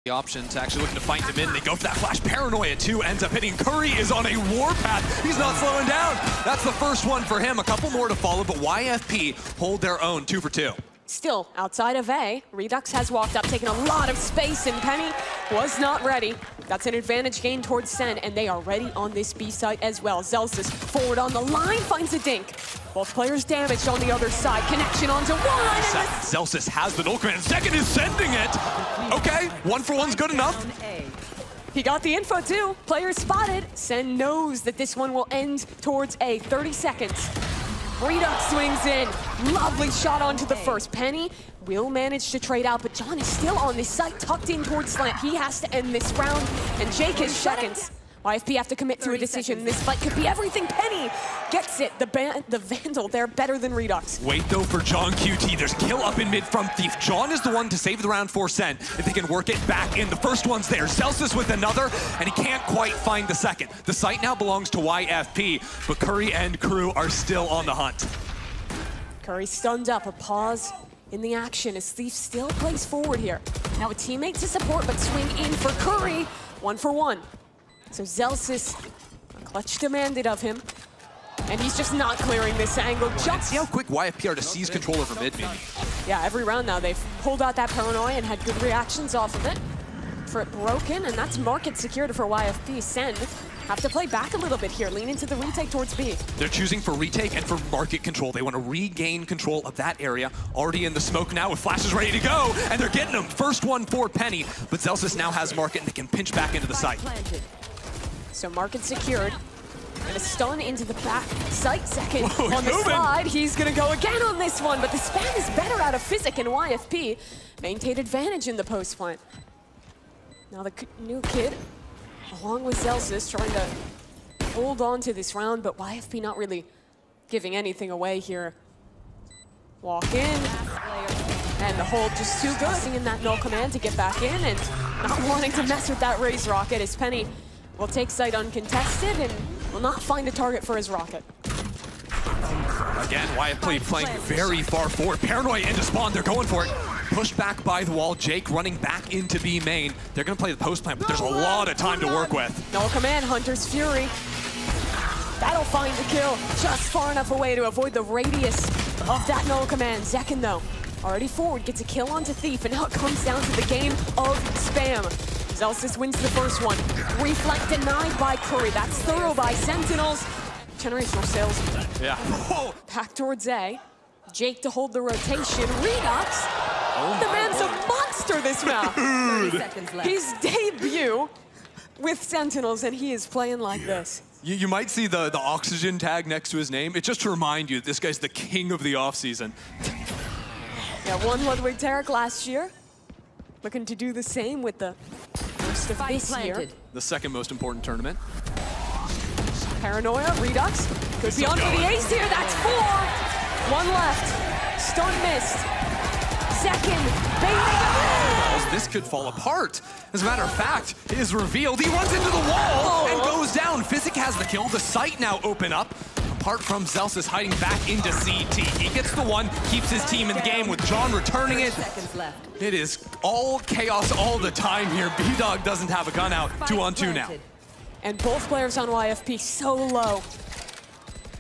The options actually looking to find him in. They go for that flash. Paranoia too ends up hitting. Curry is on a warpath. He's not slowing down. That's the first one for him. A couple more to follow, but YFP hold their own 2 for 2. Still, outside of A, Reduxx has walked up, taking a lot of space, and Penny was not ready. That's an advantage gained towards Sen, and they are ready on this B site as well. Zellsis forward on the line, finds a dink. Both players damaged on the other side. Connection onto one. Zellsis has the null command. Second is sending it. Okay, 1 for 1's good enough. He got the info too. Player spotted. Sen knows that this one will end towards A. 30 seconds. Reduxx swings in. Lovely shot onto the first. Penny will manage to trade out, but John is still on this site, tucked in towards slant. He has to end this round, and Jake is seconds. YFP have to commit to a decision. This fight could be everything. Penny gets it. The Vandal, they're better than Reduxx. Wait though for johnqt. There's kill up in mid from Thief. John is the one to save the round for Sen. If they can work it back in, the first one's there. Zellsis with another, and he can't quite find the second. The site now belongs to YFP, but Curry and crew are still on the hunt. Curry stunned up, a pause in the action as Thief still plays forward here. Now a teammate to support, but swing in for Curry. 1 for 1. So Zellsis, a clutch demanded of him, and he's just not clearing this angle. Jumps. See how quick YFP are to seize control over mid, maybe. Yeah, every round now they've pulled out that paranoia and had good reactions off of it. For it broken, and that's market secured for YFP. Sen have to play back a little bit here, lean into the retake towards B. They're choosing for retake and for market control. They want to regain control of that area. Already in the smoke now with flashes ready to go, and they're getting them. First one for Penny, but Zellsis now has market and they can pinch back into the site. So market secured, and a stun into the back site. Second Whoa, on the slide. He's gonna go again on this one, but the spam is better out of fiziq, and YFP maintained advantage in the post plant. Now the new kid, along with Zellsis, trying to hold on to this round, but YFP not really giving anything away here. Walk in, and the hold just too good. In that null command to get back in, and not wanting to mess with that raise rocket as Penny will take site uncontested and will not find a target for his rocket. Again, YFP playing very far forward. Paranoia into spawn, they're going for it. Pushed back by the wall, Jake running back into B main. They're gonna play the post plant, but there's a lot of time to work with. No command, Hunter's Fury. That'll find the kill just far enough away to avoid the radius of that null command. Zekken though, already forward, gets a kill onto Thief, and now it comes down to the game of spam. Zellsis wins the first one. Reflect denied by Curry. That's thorough by Sentinels. Generational sales. Yeah. Back towards A. Jake to hold the rotation. Reduxx. The man's a monster this round. His debut with Sentinels, and he is playing like this. You might see the oxygen tag next to his name. It's just to remind you, this guy's the king of the offseason. Yeah, won Ludwig Tarek last year. Looking to do the same with the first of this year. The second most important tournament. Paranoia, Reduxx. Could be on for the ace here. That's 4. 1 left. Stun missed. Second. This could fall apart. As a matter of fact, it is revealed. He runs into the wall and goes down. fiziq has the kill. The site now open up. Apart from Zellsis hiding back into CT. He gets the one, keeps his team in the game with John returning it. It is all chaos all the time here. bdog doesn't have a gun out. 2-on-2 now. And both players on YFP so low.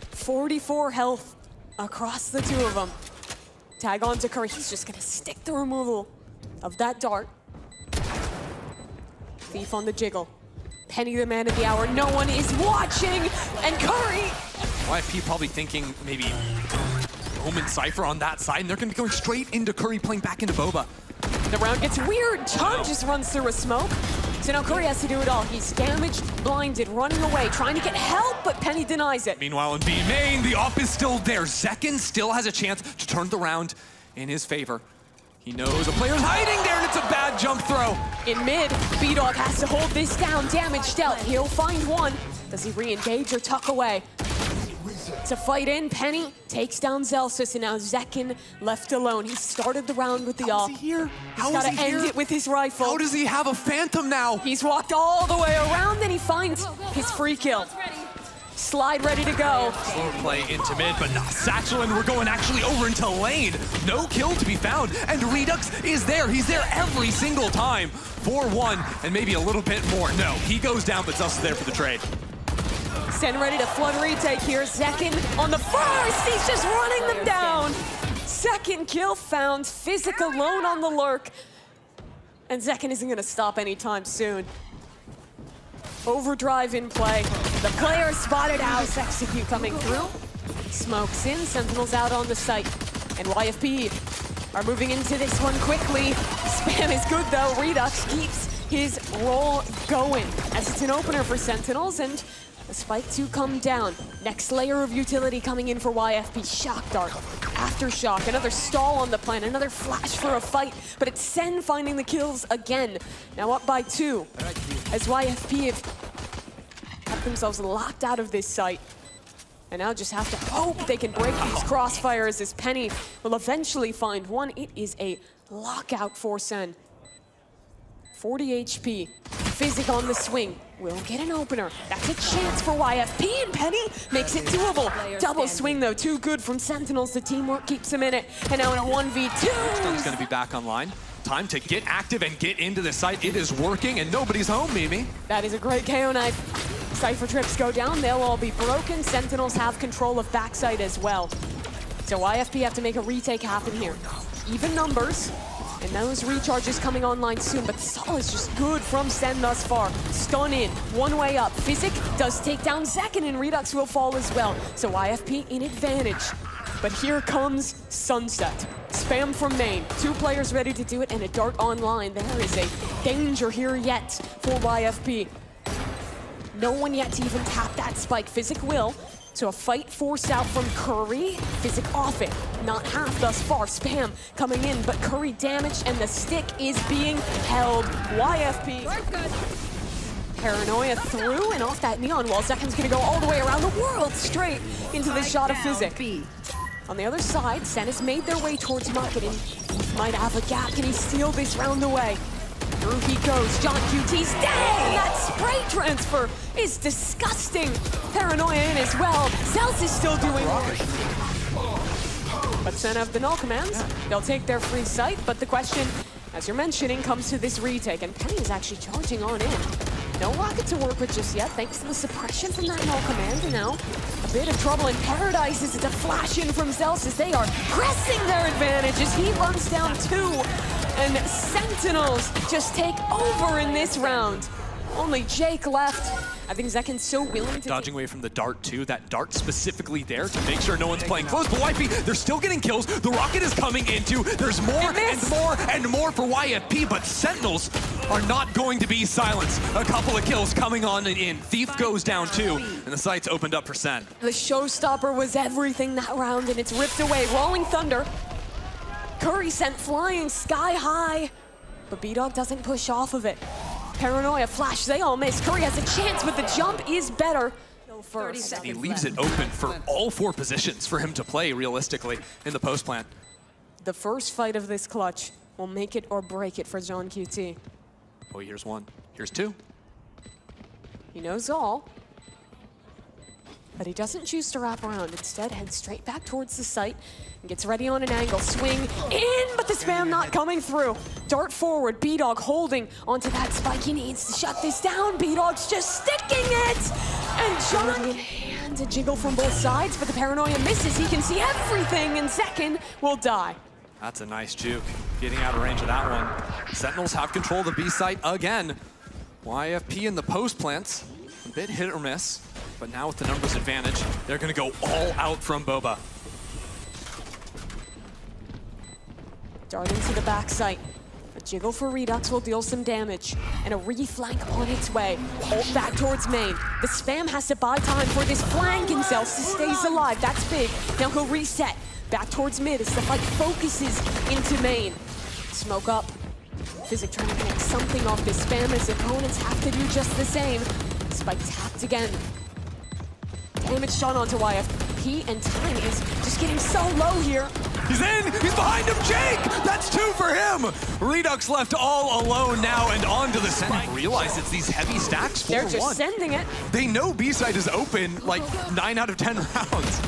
44 health across the two of them. Tag on to Curry. He's just gonna stick the removal of that dart. Thief on the jiggle. Penny the man of the hour. No one is watching. And Curry. YFP probably thinking maybe Omen Cypher on that side, and they're going to be going straight into Curry, playing back into Boba. The round gets weird. John just runs through a smoke. So now Curry has to do it all. He's damaged, blinded, running away, trying to get help, but Penny denies it. Meanwhile, in B main, the op is still there. Zekken still has a chance to turn the round in his favor. He knows a player's hiding there, and it's a bad jump throw. In mid, bdog has to hold this down. Damage dealt. He'll find one. Does he re-engage or tuck away? To fight in, Penny takes down Zellsis, and now Zekken left alone. He started the round with the ult. He's here. He's got to end it with his rifle. How does he have a phantom now? He's walked all the way around, and he finds his free kill. Slide ready to go. Slow play into mid, but not Satchel, and we're going actually over into lane. No kill to be found, and Reduxx is there. He's there every single time. 4-1, and maybe a little bit more. No, he goes down, but Zellsis is there for the trade. Sen ready to flood retake here. Zekken on the first. He's just running them down. Second kill found. fiziq alone on the lurk. And Zekken isn't going to stop anytime soon. Overdrive in play. The player spotted out. Execute coming through. Smokes in. Sentinels out on the site. And YFP are moving into this one quickly. Spam is good though. Reduxx keeps his roll going as it's an opener for Sentinels, and a spike to come down. Next layer of utility coming in for YFP. Shock dart. Aftershock. Another stall on the plan. Another flash for a fight. But it's Sen finding the kills again. Now up by 2. As YFP have themselves locked out of this site. And now just have to hope they can break these crossfires as Penny will eventually find one. It is a lockout for Sen. 40 HP. fiziq on the swing. Will get an opener. That's a chance for YFP, and Penny makes it doable. Double swing, though, too good from Sentinels. The teamwork keeps him in it. And now in a 1v2. He's going to be back online. Time to get active and get into the site. It is working, and nobody's home, Mimi. That is a great KO knife. Cypher trips go down. They'll all be broken. Sentinels have control of backside as well. So YFP have to make a retake happen here. Even numbers. And those recharges coming online soon, but the stall is just good from Sen thus far. Stun in, one way up. fiziq does take down Zekken, and Reduxx will fall as well. So YFP in advantage. But here comes Sunset. Spam from main. 2 players ready to do it, and a dart online. There is a danger here yet for YFP. No one yet to even tap that spike. fiziq will. So a fight forced out from Curry. fiziq off it. Not half thus far. Spam coming in, but Curry damaged, and the stick is being held. YFP. Paranoia through and off that neon wall. Zekken's gonna go all the way around the world straight into the shot of fiziq. On the other side, Sen has made their way towards market, and he might have a gap. Can he steal this round away? Through he goes. johnqt's down. That spray transfer is disgusting. Paranoia in as well. Zellsis is still doing work. But Sen have the null commands. They'll take their free sight, but the question, as you're mentioning, comes to this retake, and Penny is actually charging on in. No rocket to work with just yet, thanks to the suppression from that null command, and now a bit of trouble in paradise as it's a flash in from Zellsis. They are pressing their advantage as he runs down 2, and Sentinels just take over in this round. Only Jake left. I think Zekken's so willing to... Dodging away from the dart, too. That dart specifically there to make sure no one's playing close. But YFP, they're still getting kills. The rocket is coming into. There's more and more and more for YFP, but Sentinels are not going to be silenced. A couple of kills coming on and in. Thief goes down, too, and the site's opened up for Sen. The showstopper was everything that round, and it's ripped away. Rolling Thunder. Curry sent flying sky high, but bdog doesn't push off of it. Paranoia, flash, they all miss. Curry has a chance, but the jump is better. First. And he leaves it open for all 4 positions for him to play realistically in the post plant. The first fight of this clutch will make it or break it for johnqt. Oh, here's 1. Here's 2. He knows all, but he doesn't choose to wrap around. Instead, heads straight back towards the site and gets ready on an angle. Swing in, but the spam not coming through. Dart forward, bdog holding onto that spike. He needs to shut this down. bdog's just sticking it! And John in hand, a jiggle from both sides, but the Paranoia misses. He can see everything, and Zekken will die. That's a nice juke. Getting out of range of that one. Sentinels have control of the B site again. YFP in the post plants. A bit hit or miss. But now with the numbers advantage, they're going to go all out from Boba. Dart into the back site. A jiggle for Reduxx will deal some damage. And a reflank on its way. Ult back towards main. The spam has to buy time for this flank, and Zellsis stays alive. That's big. Now he'll reset. Back towards mid as the fight focuses into main. Smoke up. fiziq trying to make something off this spam as opponents have to do just the same. Spike tapped again. Damage shot onto YFP, and time is just getting so low here. He's in! He's behind him, Jake! That's 2 for him! Reduxx left all alone now and on to the spike. Realize it's these heavy stacks, 4-1. They're just sending it. They know B-side is open like 9 out of 10 rounds.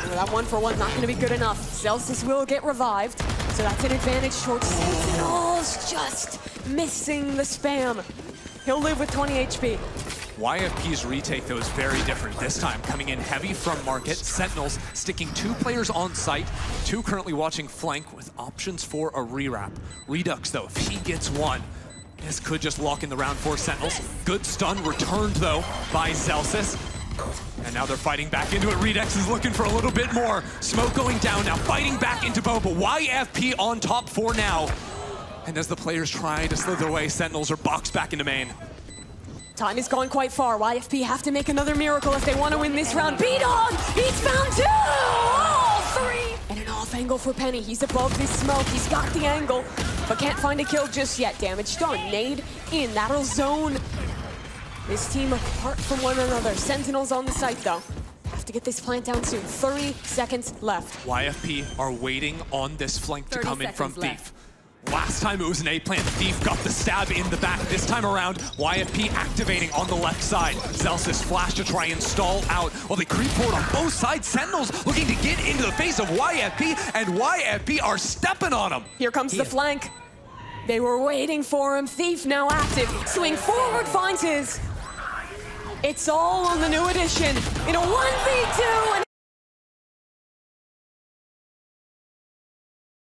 That 1-for-1 not going to be good enough. Zellsis will get revived, so that's an advantage towards Sentinels. Just missing the spam. He'll live with 20 HP. YFP's retake, though, is very different this time. Coming in heavy from market, Sentinels sticking 2 players on site, 2 currently watching flank with options for a rewrap. Reduxx, though, if he gets 1, this could just lock in the round for Sentinels. Good stun returned, though, by Zellsis. And now they're fighting back into it. Reduxx is looking for a little bit more. Smoke going down now, fighting back into Bo, but YFP on top for now. And as the players try to slither away, Sentinels are boxed back into main. Time is going quite far. YFP have to make another miracle if they want to win this round. bdog! He's found 2! All 3! And an off angle for Penny. He's above this smoke. He's got the angle, but can't find a kill just yet. Damage done. Nade in. That'll zone this team apart from one another. Sentinels on the site, though. Have to get this plant down soon. 30 seconds left. YFP are waiting on this flank to come in from Thief. Last time it was an A plant, Thief got the stab in the back. This time around, YFP activating on the left side. Zellsis flash to try and stall out while they creep forward on both sides. Sentinels looking to get into the face of YFP, and YFP are stepping on him. Here comes the flank. They were waiting for him. Thief now active. Swing forward, finds his. It's all on the new edition in a 1v2. And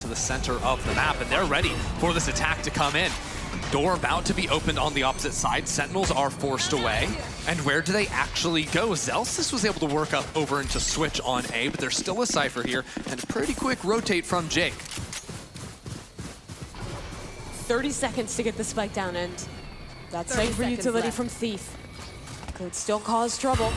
to the center of the map, and they're ready for this attack to come in. Door about to be opened on the opposite side. Sentinels are forced away. And where do they actually go? Zellsis was able to work up over into switch on A, but there's still a Cypher here, and a pretty quick rotate from Jake. 30 seconds to get the spike down, and that's safe for utility from Thief. Could still cause trouble.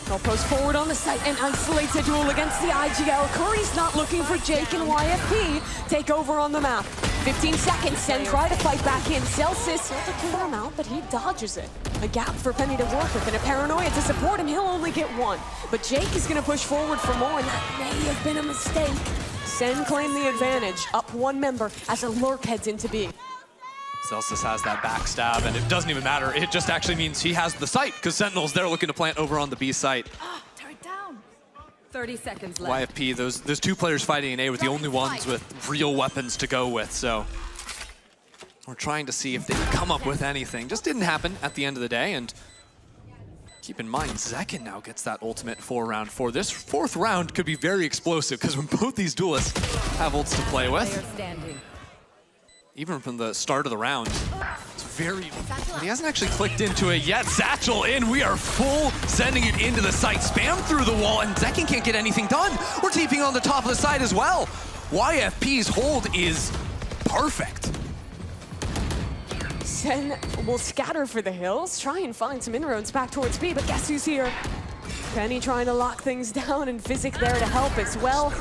They'll post forward on the site and isolates a duel against the IGL. Curry's not looking for Jake, and YFP take over on the map. 15 seconds, and try to fight back in. Zellsis will clear him out, but he dodges it. A gap for Penny to work with, and a paranoia to support him. He'll only get 1. But Jake is going to push forward for more, and that may have been a mistake. Sen claim the advantage, up 1 member as a lurk heads into B. Zellsis has that backstab, and it doesn't even matter. It just actually means he has the site, because Sentinels, they're looking to plant over on the B site. Turn down. 30 seconds left. YFP, those 2 players fighting in A were the only ones with real weapons to go with, so we're trying to see if they can come up with anything. Just didn't happen at the end of the day, and keep in mind, Zekken now gets that ultimate for round 4. This 4th round could be very explosive, because when both these duelists have ults to play with, even from the start of the round, it's very... He hasn't actually clicked into it yet. Satchel in. We are full sending it into the site. Spam through the wall, and Zekken can't get anything done. We're TPing on the top of the site as well. YFP's hold is perfect. Sen will scatter for the hills, try and find some inroads back towards B, but guess who's here? Penny trying to lock things down, and fiziq there to help as well.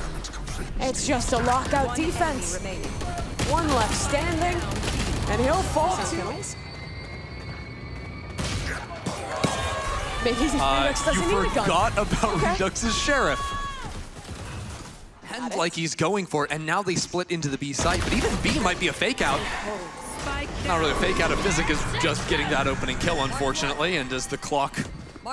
It's just a lockout defense. 1 left standing, and he'll fall to... Maybe Reduxx doesn't need a gun. You forgot about Reduxx's Sheriff. And like he's going for it, and now they split into the B site, but even B might be a fake out. Not really a fake out of fiziq, is just getting that opening kill, unfortunately, and as the clock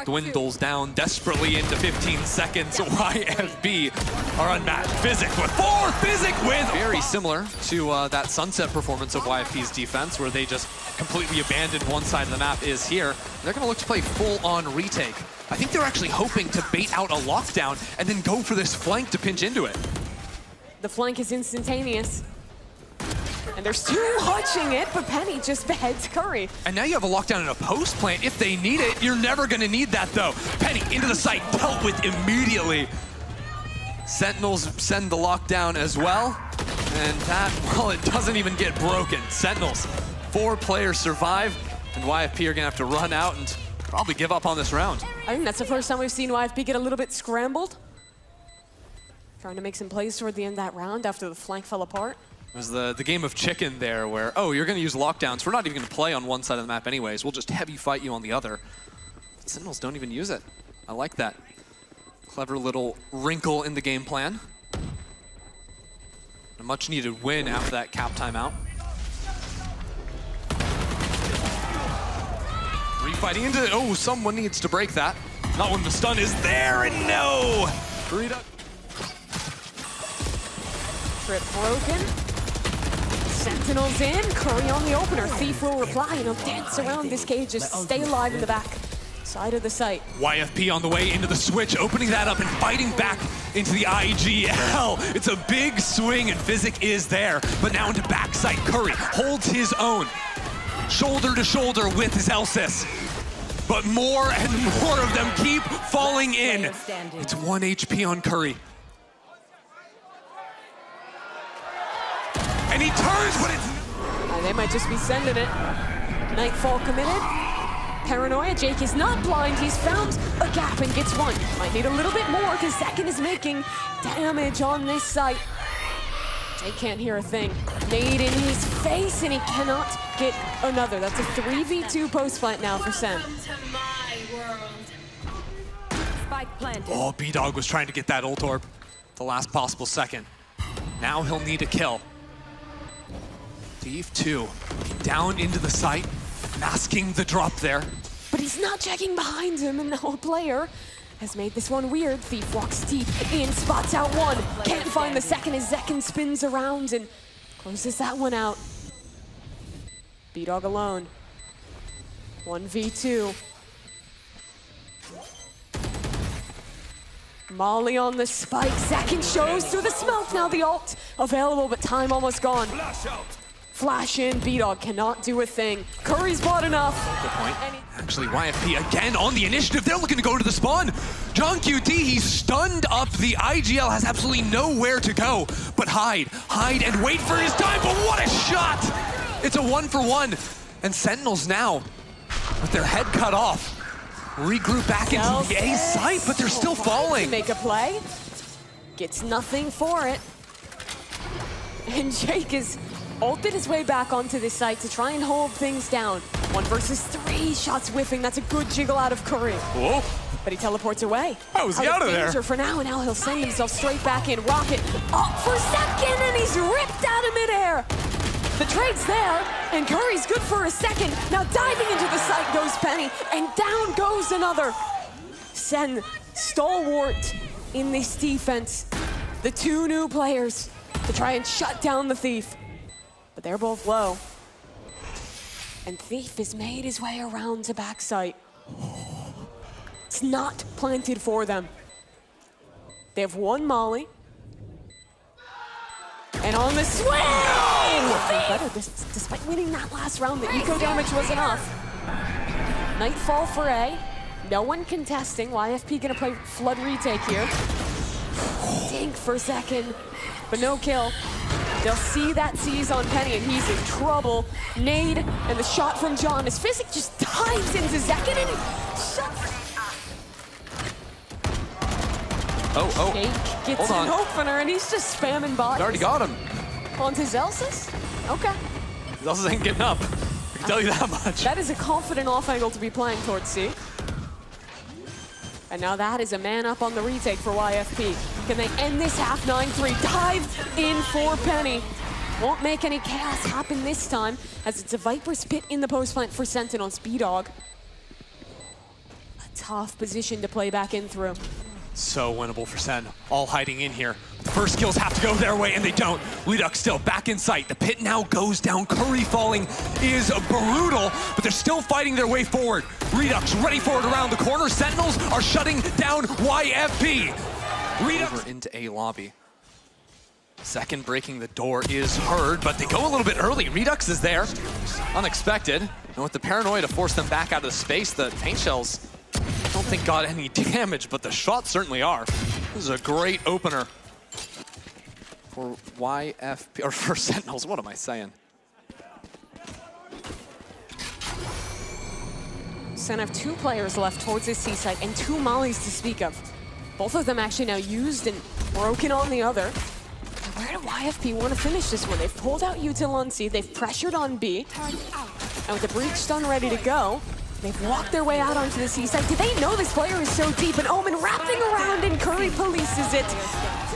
dwindles down desperately into 15 seconds, YFP are unmatched. fiziq with 4! fiziq with... Very similar to that Sunset performance of YFP's defense, where they just completely abandoned one side of the map is here. They're going to look to play full-on retake. I think they're actually hoping to bait out a lockdown and then go for this flank to pinch into it. The flank is instantaneous. And there's 2 hutching it, but Penny just beheads Curry. And now you have a lockdown in a post plant. If they need it, you're never going to need that, though. Penny into the site, dealt with immediately. Sentinels send the lockdown as well. And that, well, it doesn't even get broken. Sentinels, 4 players survive, and YFP are going to have to run out and probably give up on this round. I think that's the first time we've seen YFP get a little bit scrambled. Trying to make some plays toward the end of that round after the flank fell apart. It was the game of chicken there where, oh, you're going to use lockdowns. We're not even going to play on one side of the map anyways. We'll just heavy fight you on the other. Sentinels don't even use it. I like that. Clever little wrinkle in the game plan. A much needed win after that cap timeout. Refighting into it. Oh, someone needs to break that. Not when the stun is there, and no! Reduxx. Trip broken. Sentinels in. Curry on the opener. Thief will reply, and he'll dance around this cage. Just stay alive in the back side of the site. YFP on the way into the switch, opening that up and fighting back into the IGL. It's a big swing, and fiziq is there. But now into backside. Curry holds his own. Shoulder to shoulder with Zellsis. But more and more of them keep falling in. It's 1 HP on Curry. And he turns, but it's... They might just be sending it. Nightfall committed. Paranoia. Jake is not blind. He's found a gap and gets one. Might need a little bit more because zekken is making damage on this site. Jake can't hear a thing. Nade in his face, and he cannot get another. That's a 3v2 post plant now for Sen. Oh, bdog was trying to get that ult orb the last possible second. Now he'll need a kill. Thief 2 down into the site, masking the drop there. But he's not checking behind him, and now a player has made this one weird. Thief walks deep in, spots out one. Can't find the second as zekken spins around and closes that one out. bdog alone. 1v2. Molly on the spike. zekken shows through the smoke. Now the ult available, but time almost gone. Flash in. bdog cannot do a thing. Curry's bought enough. Good point. Actually, YFP again on the initiative. They're looking to go to the spawn. johnqt, he's stunned up. The IGL has absolutely nowhere to go but hide and wait for his time. But what a shot! It's a 1-for-1. And Sentinels now, with their head cut off, regroup back into the A site, but they're still falling. Make a play. Gets nothing for it. And Jake is ulted his way back onto this site to try and hold things down. 1 versus 3, shots whiffing. That's a good jiggle out of Curry. Whoa. But he teleports away. How is he out of there? For now, and now he'll send himself straight back in. Rocket up for zekken, and he's ripped out of midair. The trade's there, and Curry's good for a second. Now diving into the site goes Penny, and down goes another. Sen, stalwart in this defense. The 2 new players to try and shut down the Thief. But they're both low. And Thief has made his way around to backside. It's not planted for them. They have 1 molly. And on the swing! Better, despite winning that last round, the eco damage was enough. Nightfall for A. No one contesting. YFP gonna play flood retake here. Dink for zekken, but no kill. They'll see that seize on Penny, and he's in trouble. Nade, and the shot from John as fiziq just dives into zekken, and shuts. Oh. Jake gets an opener, and he's just spamming bodies. Already got him. Onto Zellsis? Okay. Zellsis ain't getting up. I can tell you that much. That is a confident off angle to be playing towards C. And now that is a man up on the retake for YFP. Can they end this half? 9-3. Dive in for Penny. Won't make any chaos happen this time, as it's a Viper's Pit in the post plant for Sentinels. bdog. A tough position to play back in through. So winnable for Sen. All hiding in here. First kills have to go their way, and they don't. Reduxx still back in sight. The pit now goes down. Curry falling is brutal, but they're still fighting their way forward. Reduxx ready for it around the corner. Sentinels are shutting down YFP. Reduxx over into A lobby. Second breaking the door is heard, but they go a little bit early. Reduxx is there. Unexpected. And with the paranoia to force them back out of the space, the paint shells I don't think got any damage, but the shots certainly are. This is a great opener for YFP, or for Sentinels. What am I saying? Sen have 2 players left towards this C site and 2 mollies to speak of. Both of them actually now used and broken on the other. Where do YFP want to finish this one? They've pulled out util on C, they've pressured on B. And with the breach stun ready to go, They've walked their way out onto the seaside. Did they know this player is so deep? And Omen wrapping around and Curry polices it.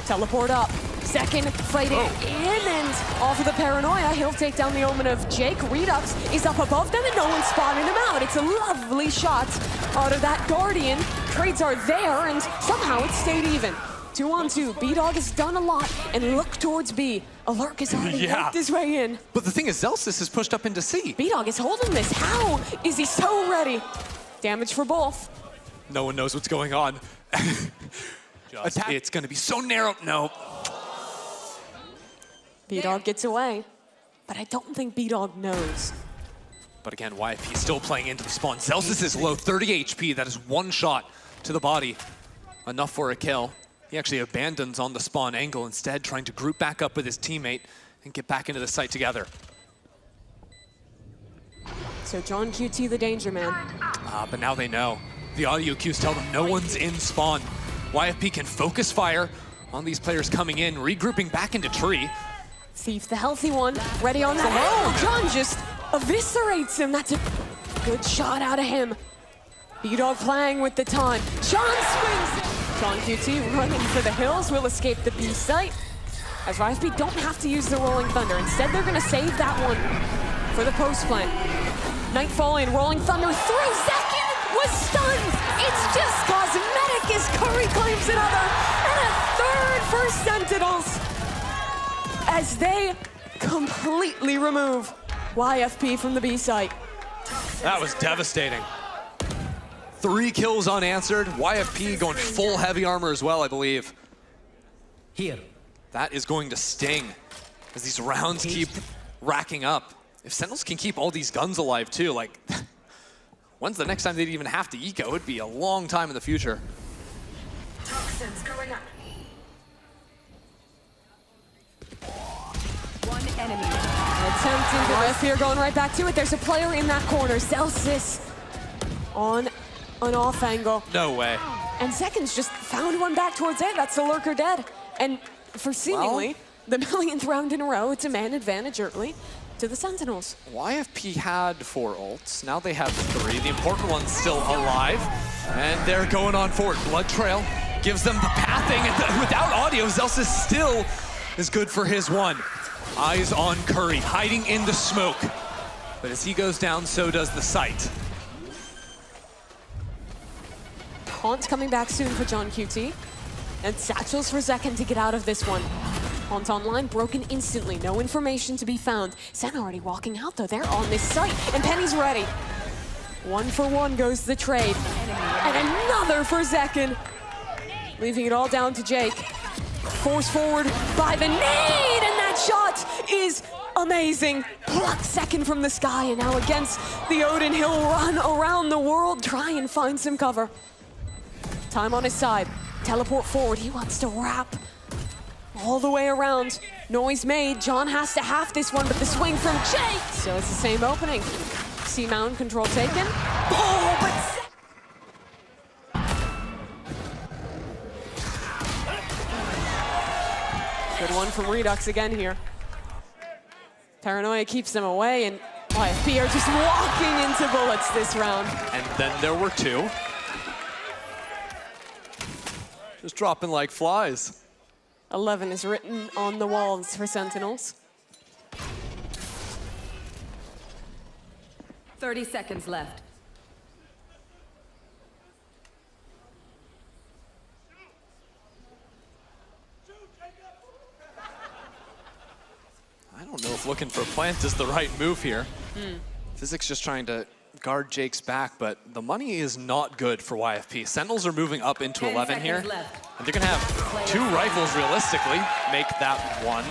Teleport up. Second fighting in and off of the paranoia. He'll take down the Omen of Jake. Reduxx is up above them and no one's spotting him out. It's a lovely shot out of that Guardian. Trades are there and somehow it stayed even. 2-on-2. bdog has done a lot and look towards B. Alurk has already worked his way in. But the thing is, Zellsis is pushed up into C. bdog is holding this. How is he so ready? Damage for both. No one knows what's going on. It's going to be so narrow. No. bdog gets away, but I don't think bdog knows. But again, YFP still playing into the spawn. Zellsis is low, 30 HP. That is one shot to the body. Enough for a kill. He actually abandons on the spawn angle, instead trying to group back up with his teammate and get back into the site together. So johnqt, the danger man. But now they know. The audio cues tell them no one's in spawn. YFP can focus fire on these players coming in, regrouping back into tree. Thief, the healthy one, ready on that. Oh, John just eviscerates him. That's a good shot out of him. bdog playing with the time. John swings it. johnqt running for the hills will escape the B site. As YFP don't have to use the Rolling Thunder. Instead, they're going to save that one for the post plant. Nightfall in, Rolling Thunder through. Zekken was stunned. It's just cosmetic as Curry claims another. And a third for Sentinels as they completely remove YFP from the B site. That was devastating. 3 kills unanswered. YFP going full heavy armor as well, I believe. Here. That is going to sting as these rounds keep racking up. If Sentinels can keep all these guns alive too, like, when's the next time they'd even have to eco? It'd be a long time in the future. Toxins going up. One enemy. Attempting to lift here, going right back to it. There's a player in that corner. Zellsis on an off angle. No way. And Zekken's just found one back towards it. That's the lurker dead. And for seemingly the millionth round in a row, it's a man advantage early to the Sentinels. YFP had 4 ults. Now they have 3. The important one's still alive. And they're going on forward. Blood Trail gives them the pathing. And without audio, Zellsis still is good for his one. Eyes on Curry, hiding in the smoke. But as he goes down, so does the site. Haunt coming back soon for johnqt. And satchels for Zekken to get out of this one. Haunt online, broken instantly. No information to be found. Sen already walking out, though. They're on this site. And Penny's ready. 1 for 1 goes the trade. And another for Zekken. Leaving it all down to Jake. Forced forward by the nade. And that shot is amazing. Plucked Zekken from the sky. And now against the Odin, he'll run around the world, try and find some cover. Time on his side. Teleport forward. He wants to wrap all the way around. Noise made. John has to half this one, but the swing from Jake. So it's the same opening. C-mount control taken. Oh, but... Good one from Reduxx again here. Paranoia keeps them away, and YFP are just walking into bullets this round. And then there were 2. Just dropping like flies. 11 is written on the walls for Sentinels. 30 seconds left. I don't know if looking for a plant is the right move here. fiziq's just trying to guard Jake's back, but the money is not good for YFP. Sentinels are moving up into 11 here, and they're gonna have 2 rifles realistically, make that 1.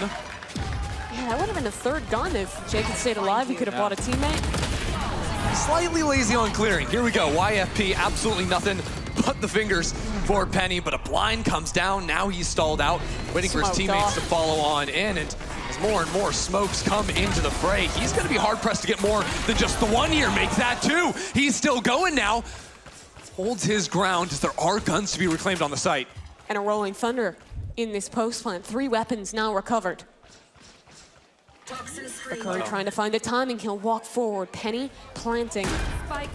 Yeah, that would have been a 3rd gun if Jake had stayed alive. He could have bought a teammate. Slightly lazy on clearing. Here we go, YFP, absolutely nothing but the fingers for Penny, but a blind comes down. Now he's stalled out, waiting for his teammates to follow on in, and as more and more smokes come into the fray, he's gonna be hard-pressed to get more than just the 1 here. Make that 2. He's still going now. Holds his ground as there are guns to be reclaimed on the site. And a Rolling Thunder in this post plant. 3 weapons now recovered. Curry trying to find the timing. He'll walk forward. Penny planting.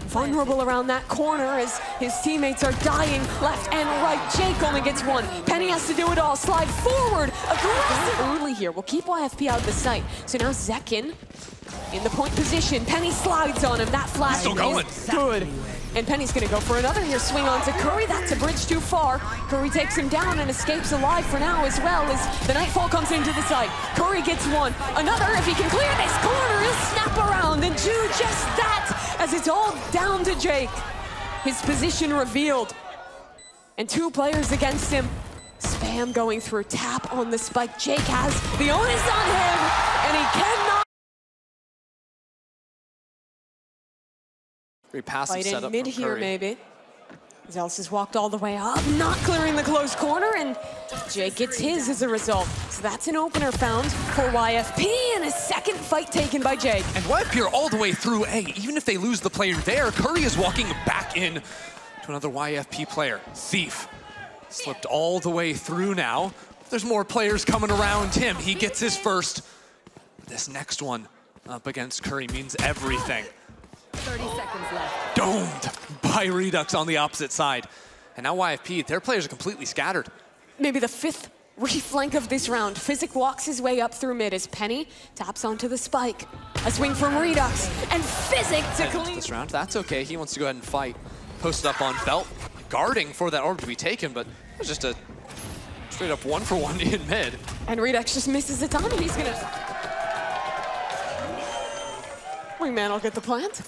Vulnerable around that corner as his teammates are dying left and right. Jake only gets one. Penny has to do it all. Slide forward. Aggressive early here. We'll keep YFP out of the sight. So now Zekken in the point position. Penny slides on him. That flash Still going. is good. And Penny's gonna go for another here. Swing onto Curry. That's a bridge too far. Curry takes him down and escapes alive for now as well as the Nightfall comes into the site. Curry gets one. Another, if he can clear this corner, he'll snap around and do just that as it's all down to Jake. His position revealed. And two players against him. Spam going through. Tap on the spike. Jake has the onus on him and he cannot. Very passive Fight setup in mid from here, Curry. maybe. Zellsis walked all the way up, not clearing the close corner, and Jake gets his as a result. So that's an opener found for YFP, and a second fight taken by Jake. And YFP are all the way through A. Even if they lose the player there, Curry is walking back in to another YFP player. Thief slipped all the way through now. There's more players coming around him. He gets his first. This next one up against Curry means everything. 30 seconds left. Domed by Reduxx on the opposite side. And now YFP, their players are completely scattered. Maybe the fifth reflank of this round. fiziq walks his way up through mid as Penny taps onto the spike. A swing from Reduxx, and fiziq to clean. This round, that's okay. He wants to go ahead and fight. Posted up on Belt, guarding for that orb to be taken, but it was just a straight up 1-for-1 in mid. And Reduxx just misses the time, and he's gonna... Wingman will get the plant.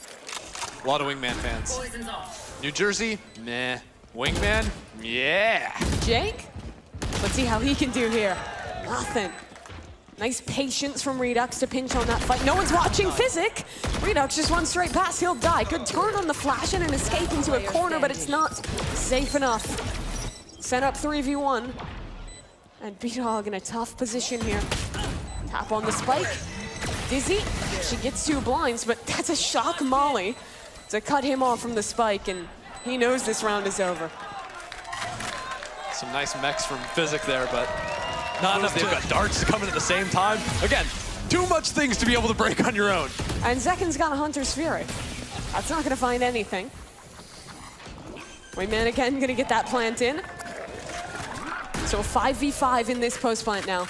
A lot of Wingman fans. Poison's off. New Jersey, meh. Wingman, yeah. Jake, let's see how he can do here. Nothing. Nice patience from Reduxx to pinch on that fight. No one's watching fiziq. Reduxx just runs straight past, he'll die. Good turn on the flash and an escape into a corner, but it's not safe enough. Set up 3v1. And bdog in a tough position here. Tap on the spike. Dizzy, she gets two blinds, but that's a shock molly to cut him off from the spike, and he knows this round is over. Some nice mechs from fiziq there, but not enough. They've got darts coming at the same time. Again, too much things to be able to break on your own. And Zekken's got a Hunter's Fury. That's not gonna find anything. Wingman again gonna get that plant in. So 5v5 in this post plant now.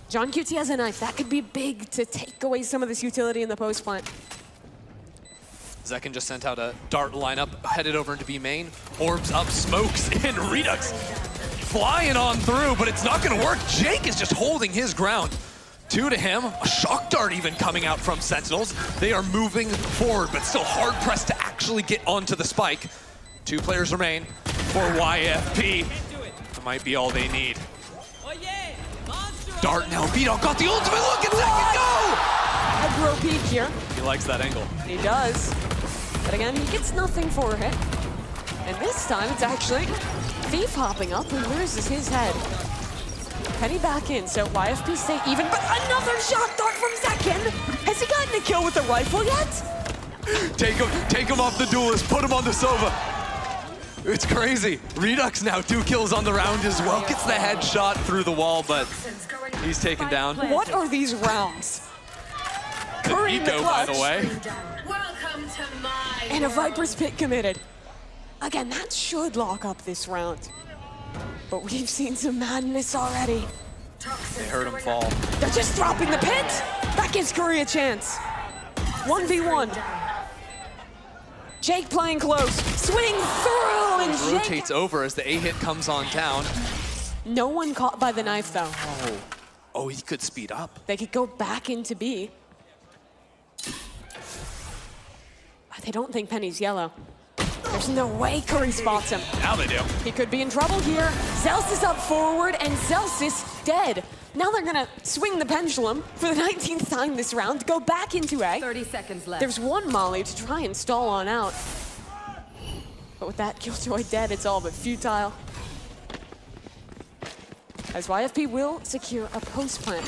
johnqt has a knife. That could be big to take away some of this utility in the post plant. Zekken just sent out a dart lineup, headed over into B main. Orbs up, smokes in. Reduxx flying on through, but it's not gonna work. Jake is just holding his ground. Two to him, a shock dart even coming out from Sentinels. They are moving forward, but still hard pressed to actually get onto the spike. Two players remain for YFP. That might be all they need. Dart now, bdog got the ultimate look and Zekken go! Aggro peek here. He likes that angle. He does. But again, he gets nothing for it. And this time it's actually Thief hopping up and loses his head. Penny back in, so YFP stay even, but another shock dart from Zekken! Has he gotten a kill with the rifle yet? Take him off the duelist, put him on the Sova. It's crazy. Reduxx now 2 kills on the round as well. Gets the headshot through the wall, but he's taken down. What are these rounds? Curry in the Eco, by clutch. the way. Welcome to my And a Viper's Pit committed. Again, that should lock up this round. But we've seen some madness already. They heard him fall. They're just dropping the pit! That gives Curry a chance. 1v1. Jake playing close. Swing through, and Jake... Rotates over as the A hit comes on down. No one caught by the knife, though. Oh, he could speed up. They could go back into B. They don't think Penny's yellow. There's no way Curry spots him. Now they do. He could be in trouble here. Zellsis up forward, and Zellsis dead. Now they're gonna swing the pendulum for the 19th time this round, go back into A. 30 seconds left. There's one molly to try and stall on out. But with that Killjoy dead, it's all but futile. As YFP will secure a post plant.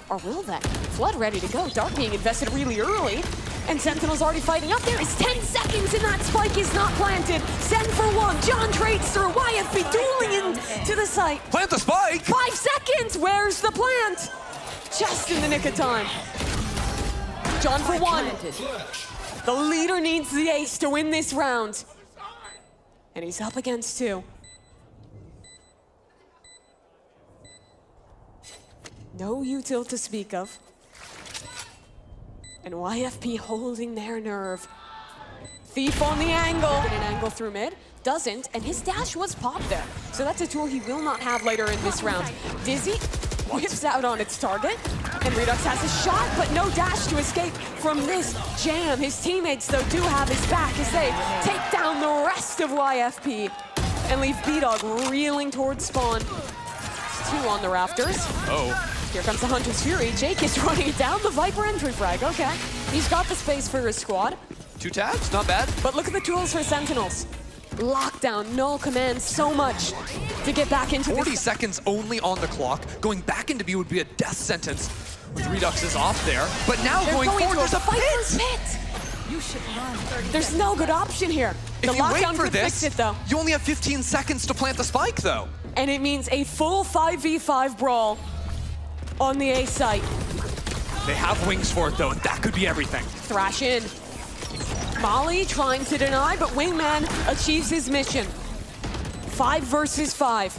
Or will they? Flood ready to go. Dark being invested really early. And Sentinel's already fighting up there. It's 10 seconds and that spike is not planted. Send for one. John trades through. YFP dueling into the site. Plant the spike! 5 seconds. Where's the plant? Just in the nick of time. John for one. The leader needs the ace to win this round. And he's up against 2. No util to speak of. And YFP holding their nerve. Thief on the angle. Get an angle through mid. Doesn't, and his dash was popped there. So that's a tool he will not have later in this round. Dizzy whips out on its target. And Reduxx has a shot, but no dash to escape from this jam. His teammates, though, do have his back as they take down the rest of YFP and leave bdog reeling towards spawn. It's 2 on the rafters. Oh. Here comes the Hunter's Fury. Jake is running it down. The Viper entry frag. Okay. He's got the space for his squad. 2 tags, not bad. But look at the tools for Sentinels. Lockdown, null command, so much to get back into 40 seconds only on the clock. Going back into B would be a death sentence with Reduxx is off there. But now going forward, there's a pit. You should run. There's no good option here. The If you wait lockdown for could fix this, it, though. you only have 15 seconds to plant the spike, though. And it means a full 5v5 brawl on the A site. They have wings for it, though, and that could be everything. Thrash in. Molly trying to deny, but Wingman achieves his mission. 5 versus 5.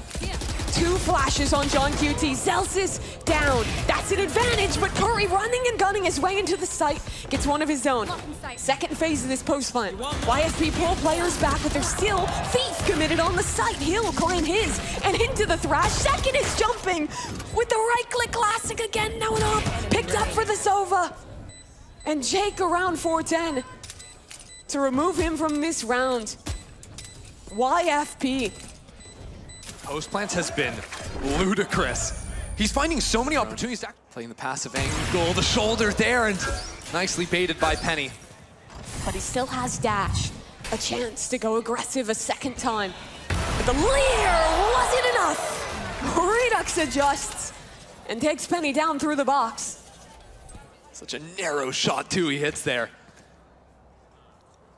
2 flashes on johnqt. Zellsis down. That's an advantage, but Curry running and gunning his way into the site. Gets one of his own. Second phase of this post plant. YFP pull players back, but there's still Thief committed on the site. He'll claim his and into the thrash. Second is jumping with the right-click classic again. Now up. Picked up for the Sova. And Jake around 410. To remove him from this round. YFP. Post plants has been ludicrous. He's finding so many opportunities to playing the passive angle, the shoulder there, and nicely baited by Penny. But he still has dash. A chance to go aggressive a second time. But the leer wasn't enough. Reduxx adjusts and takes Penny down through the box. Such a narrow shot, too, he hits there.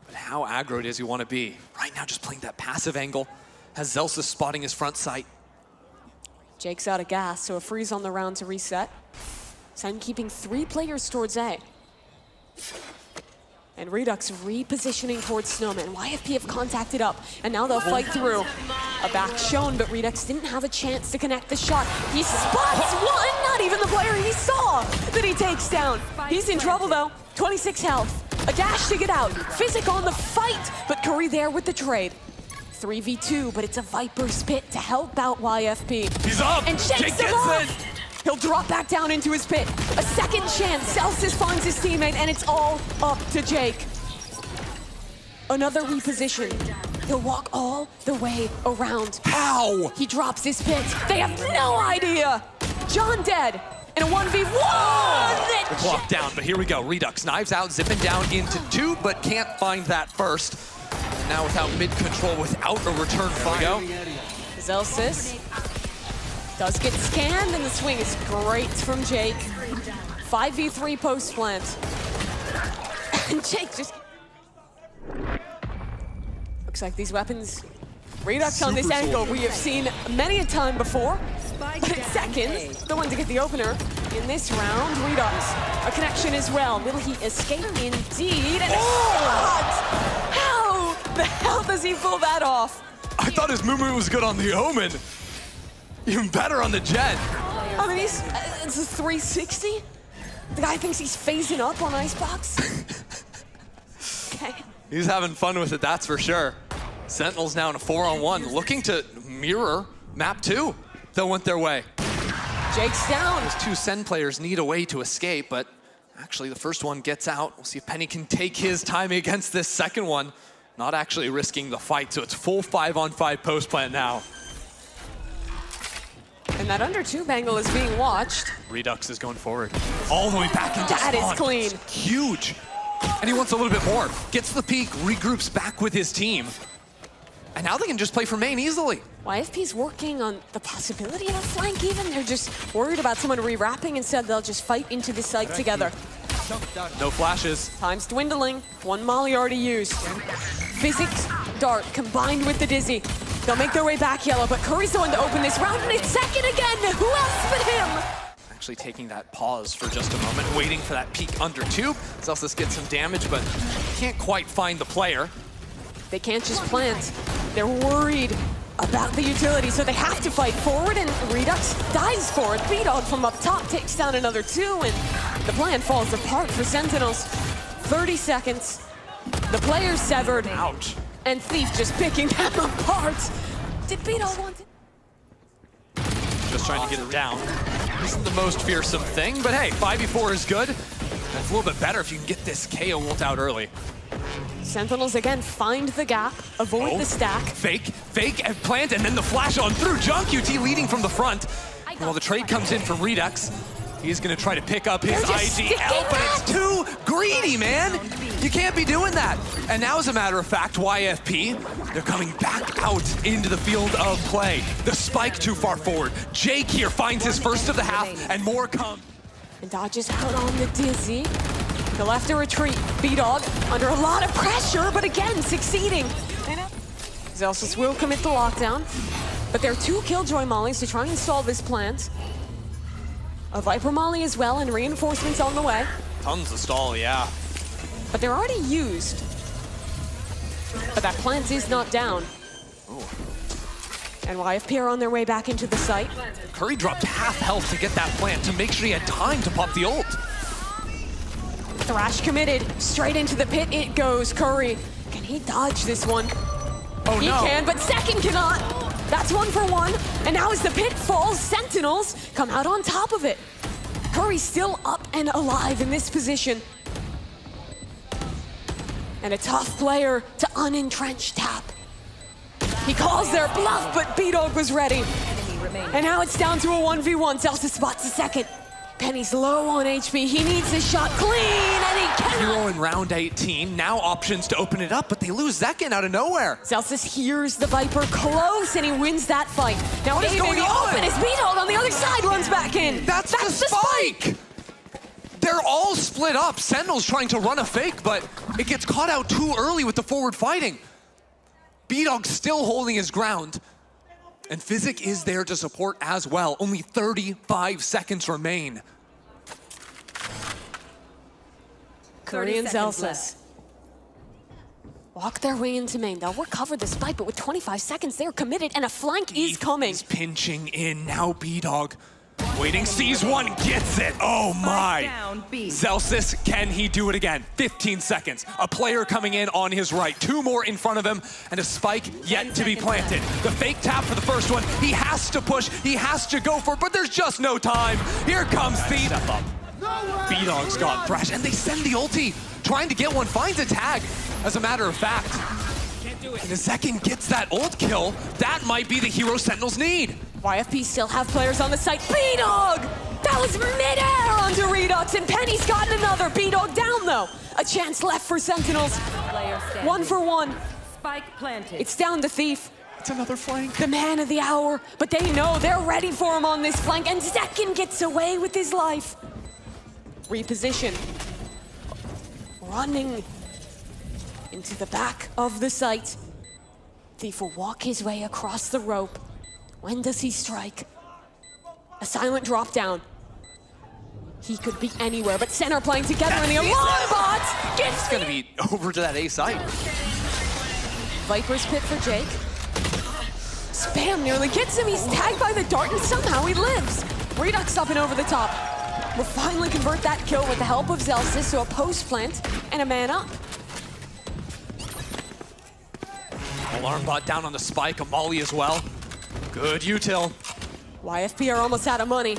But how aggro does he want to be? Right now, just playing that passive angle. Has Zellsis spotting his front sight. Jake's out of gas, so a freeze on the round to reset. Sen keeping 3 players towards A. And Reduxx repositioning towards Snowman. YFP have contacted up, and now they'll fight through. A back shown, but Reduxx didn't have a chance to connect the shot. He spots one, not even the player he saw that he takes down. He's in trouble though, 26 health. A dash to get out, fiziq on the fight, but Curry there with the trade. 3v2, but it's a Viper's pit to help out YFP. He's up! And Jake gets it! He'll drop back down into his pit. A second chance, Zellsis finds his teammate, and it's all up to Jake. Another reposition. He'll walk all the way around. How? He drops his pit. They have no idea. John dead. And a 1v1! They're blocked down, but here we go. Reduxx knives out, zipping down into 2, but can't find that first. Now without mid-control, without a return fire. Zellsis does get scanned, and the swing is great from Jake. 5v3 post plant. And Jake just... Looks like these weapons... Reduxx on this angle we have seen many a time before. But in seconds, the one to get the opener in this round, Reduxx. A connection as well. Will he escape? Indeed. And a shot! How the hell does he pull that off? I thought his movement was good on the Omen. Even better on the Jet. I mean, it's a 360. The guy thinks he's phasing up on Icebox. Okay. He's having fun with it, that's for sure. Sentinels now in a 4-on-1, looking to mirror map 2. They went their way. Jake's down. Those 2 Sen players need a way to escape, but actually the first one gets out. We'll see if Penny can take his time against this second one. Not actually risking the fight, so it's full 5-on-5 post plant now. And that under 2 angle is being watched. Reduxx is going forward. All the way back into That spawn. is clean. It's huge. And he wants a little bit more. Gets the peak, regroups back with his team. And now they can just play for main easily. YFP's working on the possibility of a flank even. They're just worried about someone re-wrapping. Instead, they'll just fight into the site together. No flashes. Time's dwindling. 1 molly already used. fiziq dart combined with the Dizzy. They'll make their way back yellow, but Curry's the one to open this round, and it's second again. Who else but him? Actually taking that pause for just a moment, waiting for that peek under tube. Zellsis gets some damage, but can't quite find the player. They can't just plant. They're worried about the utility, so they have to fight forward, and Reduxx dives for it. bdog from up top takes down another 2, and the plan falls apart for Sentinels. 30 seconds. The players severed. Ouch. And Thief just picking them apart. Did bdog want to? Just trying to get it down. Isn't the most fearsome thing, but hey, 5v4 is good. That's a little bit better if you can get this KO ult out early. Sentinels again find the gap, avoid the stack. Fake, and plant, and then the flash on through. johnqt leading from the front. Well, the trade comes in from Reduxx. He's gonna try to pick up his IGL, but it's too greedy, man. You can't be doing that. And now, as a matter of fact, YFP, they're coming back out into the field of play. The spike too far forward. Jake here finds his first of the half, and more come. And dodges out on the Dizzy. He'll have to retreat. bdog under a lot of pressure, but again, succeeding. Zellsis will commit the lockdown, but there are 2 Killjoy mollies to try and solve this plant. A Viper molly as well, and reinforcements on the way. Tons of stall, yeah. But they're already used. But that plant is not down. Ooh. And YFP are on their way back into the site. Curry dropped half health to get that plant to make sure he had time to pop the ult. Thrash committed, straight into the pit it goes. Curry, can he dodge this one? Oh, he can, but Zekken cannot. That's 1 for 1. And now as the pit falls, Sentinels come out on top of it. Curry's still up and alive in this position. And a tough player to unentrench tap. He calls their bluff, but bdog was ready. And now it's down to a 1v1. Zellsis spots a second. Penny's low on HP. He needs the shot clean, and he cannot. Hero in round 18. Now options to open it up, but they lose Zekken out of nowhere. Zellsis hears the Viper close, and he wins that fight. Now what is going on? Open is bdog on the other side, runs back in. That's the spike! They're all split up. Sentinel's trying to run a fake, but it gets caught out too early with the forward fighting. bdog still holding his ground. And fiziq is there to support as well. Only 35 seconds remain. Curry and Zellsis walk their way into main. They'll recover the spike, but with 25 seconds, they're committed, and a flank is coming. He's pinching in. Now bdog waiting, sees one, gets it. Oh my. Zellsis, can he do it again? 15 seconds. A player coming in on his right. 2 more in front of him, and a spike yet to be planted. The fake tap for the first one. He has to push. He has to go for it, but there's just no time. Here comes Thief. bdog's got Thrash, and they send the ulti. Trying to get one, finds a tag. As a matter of fact, and as Zekken gets that ult kill, that might be the hero Sentinels need. YFP still have players on the site. bdog! That was midair onto Reduxx, and Penny's gotten another. bdog down, though. A chance left for Sentinels. 1 for 1. Spike planted. It's down to Thief. It's another flank. The man of the hour, but they know they're ready for him on this flank, and Zekken gets away with his life. Reposition. Running into the back of the site. Thief will walk his way across the rope. When does he strike? A silent drop down. He could be anywhere, but center playing together in the alarm bot gets It's gonna be over to that A site. Viper's pit for Jake. Spam nearly gets him. He's tagged by the dart, and somehow he lives. Reduxx up and over the top. Will finally convert that kill with the help of Zellsis to a post plant and a man up. Alarm bot down on the spike, a molly as well. Good util. YFP are almost out of money.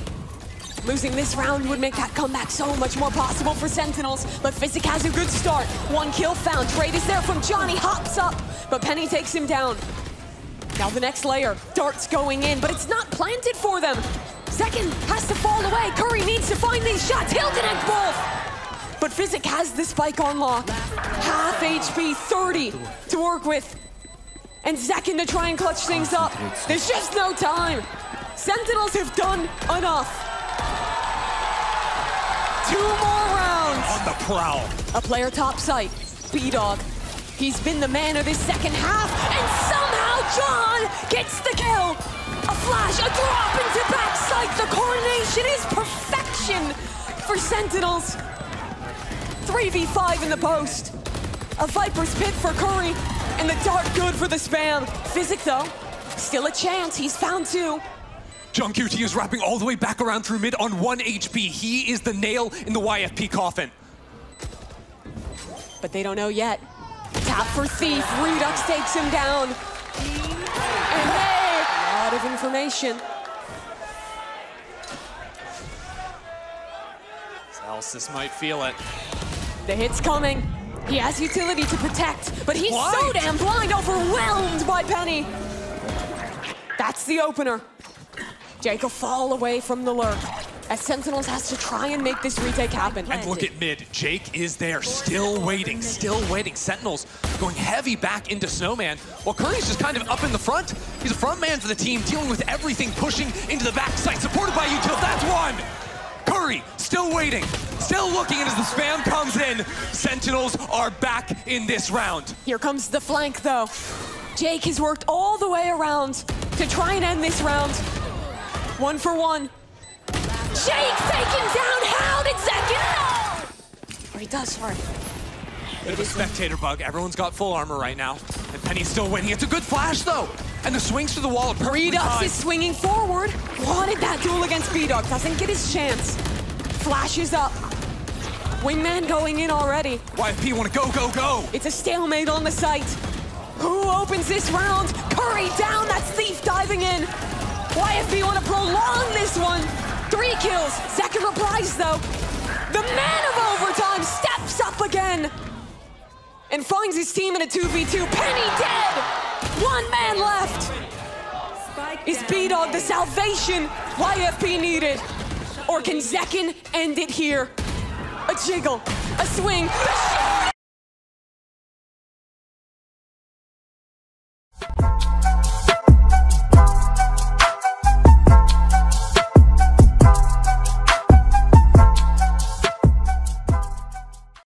Losing this round would make that comeback so much more possible for Sentinels, but fiziq has a good start. 1 kill found. Trade is there from Johnny, hops up, but Penny takes him down. Now the next layer. Dart's going in, but it's not planted for them. Zekken has to fall away. Curry needs to find these shots. He'll connect both. But fiziq has the spike on lock. Half HP, 30 to work with. And Zekken to try and clutch things up. There's just no time. Sentinels have done enough. 2 more rounds. On the prowl. A player top site, bdog. He's been the man of this second half, and somehow John gets the kill. A flash, a drop into backside. The coordination is perfect. for Sentinels. 3v5 in the post. A Viper's pit for Curry, and the dart good for the spam. fiziq, though, still a chance. He's found two. johnqt is wrapping all the way back around through mid on 1 HP. He is the nail in the YFP coffin. But they don't know yet. Tap for Thief. Reduxx takes him down. And hey, a lot of information. Zellsis might feel it. The hit's coming. He has utility to protect, but he's so damn blind, overwhelmed by Penny. That's the opener. Jake will fall away from the lurk, as Sentinels has to try and make this retake happen. And look at mid. Jake is there, still waiting, still waiting. Sentinels going heavy back into Snowman, while Curry's just kind of up in the front. He's a front man for the team, dealing with everything, pushing into the backside, supported by util. That's one! Curry, still waiting, still looking, and as the spam comes in, Sentinels are back in this round. Here comes the flank, though. Jake has worked all the way around to try and end this round. 1 for 1. Jake taken down. How did zekken? No! Or he does, sorry. Bit of a spectator bug. Everyone's got full armor right now. And Penny's still winning. It's a good flash, though. And the swings through the wall are perfectly Reduxx timed. is swinging forward. Wanted that duel against bdog. Doesn't get his chance. Flashes up. Wingman going in already. YFP want to go, go, go. It's a stalemate on the site. Who opens this round? Curry down. That's Thief diving in. YFP want to prolong this one. 3 kills. Second reprise, though. The man of overtime steps up again and finds his team in a 2v2. Penny dead. 1 man left. Is bdog the salvation YFP needed? Or can zekken end it here? A jiggle, a swing, the shot!